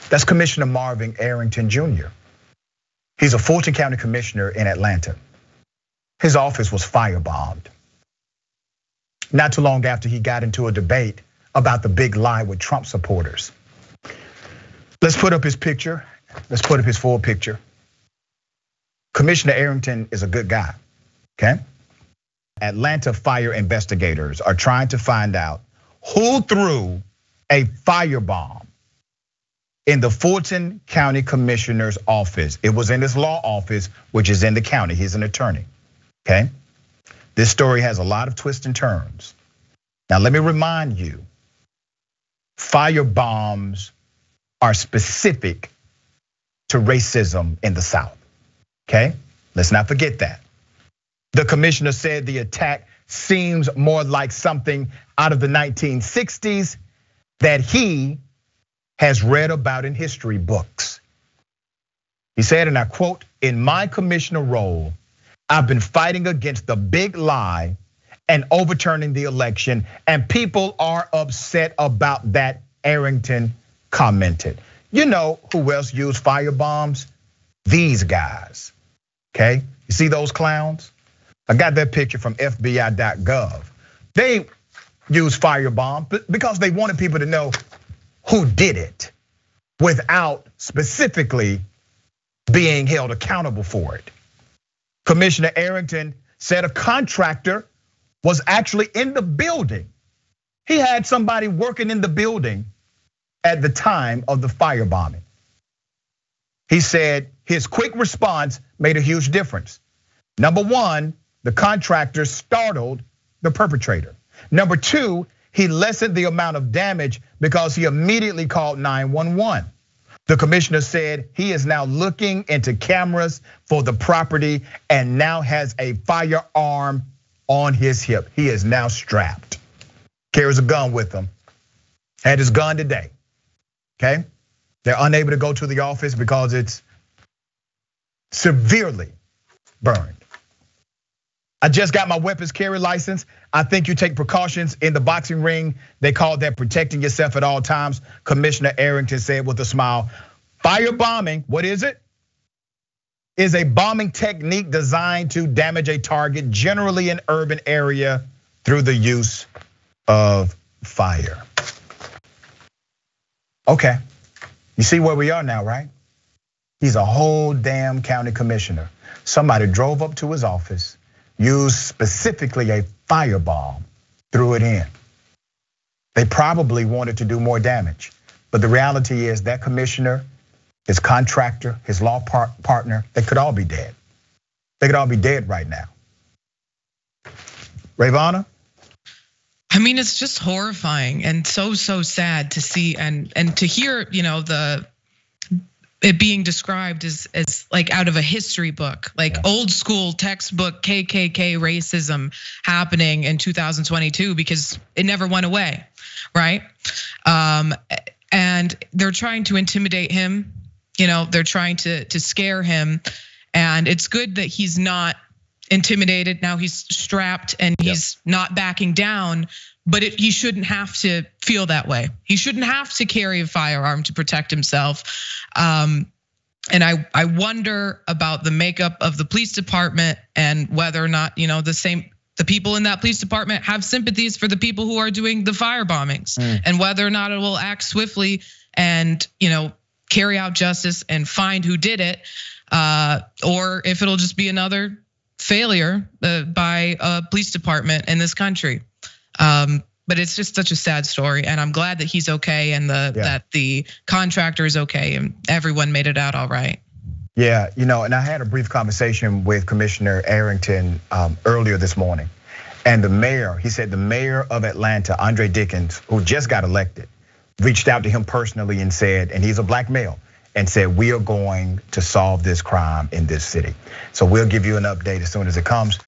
That's Commissioner Marvin Arrington Jr. He's a Fulton County commissioner in Atlanta. His office was firebombed not too long after he got into a debate about the big lie with Trump supporters. Let's put up his picture. Let's put up his full picture. Commissioner Arrington is a good guy, okay? Atlanta fire investigators are trying to find out who threw a firebomb in the Fulton County Commissioner's office. It was in his law office, which is in the county. He's an attorney, okay? This story has a lot of twists and turns. Now, let me remind you, firebombs are specific to racism in the South, okay? Let's not forget that. The commissioner said the attack seems more like something out of the 1960s that he has read about in history books. He said, and I quote, "In my commissioner role, I've been fighting against the big lie and overturning the election, and people are upset about that," Arrington commented. You know who else used firebombs? These guys, okay? You see those clowns? I got that picture from FBI.gov. They used firebomb because they wanted people to know who did it without specifically being held accountable for it. Commissioner Arrington said a contractor was actually in the building. He had somebody working in the building at the time of the firebombing. He said his quick response made a huge difference. Number one, the contractor startled the perpetrator. Number two, he lessened the amount of damage because he immediately called 911. The commissioner said he is now looking into cameras for the property and now has a firearm on his hip. He is now strapped, carries a gun with him, had his gun today, okay? They're unable to go to the office because it's severely burned. I just got my weapons carry license. I think you take precautions in the boxing ring. They call that protecting yourself at all times. Commissioner Arrington said with a smile, firebombing, what is it? Is a bombing technique designed to damage a target, generally an urban area, through the use of fire. Okay, you see where we are now, right? He's a whole damn county commissioner. Somebody drove up to his office, used specifically a firebomb, threw it in. They probably wanted to do more damage. But the reality is that commissioner, his contractor, his law partner, they could all be dead. They could all be dead right now. RayyVana? I mean, it's just horrifying and so sad to see and to hear, it being described as like out of a history book, like old school textbook KKK racism happening in 2022 because it never went away, right? And they're trying to intimidate him, they're trying to scare him, and it's good that he's not intimidated. Now he's strapped and he's not backing down, but he shouldn't have to feel that way. He shouldn't have to carry a firearm to protect himself. And I wonder about the makeup of the police department and whether or not, the people in that police department have sympathies for the people who are doing the fire bombings, and whether or not it will act swiftly and, carry out justice and find who did it, or if it'll just be another failure by a police department in this country. But it's just such a sad story, and I'm glad that he's okay and that the contractor is okay and everyone made it out all right. Yeah, and I had a brief conversation with Commissioner Arrington earlier this morning, and the mayor, he said the mayor of Atlanta, Andre Dickens, who just got elected, reached out to him personally and said, and he's a black male, and said, we are going to solve this crime in this city. So we'll give you an update as soon as it comes.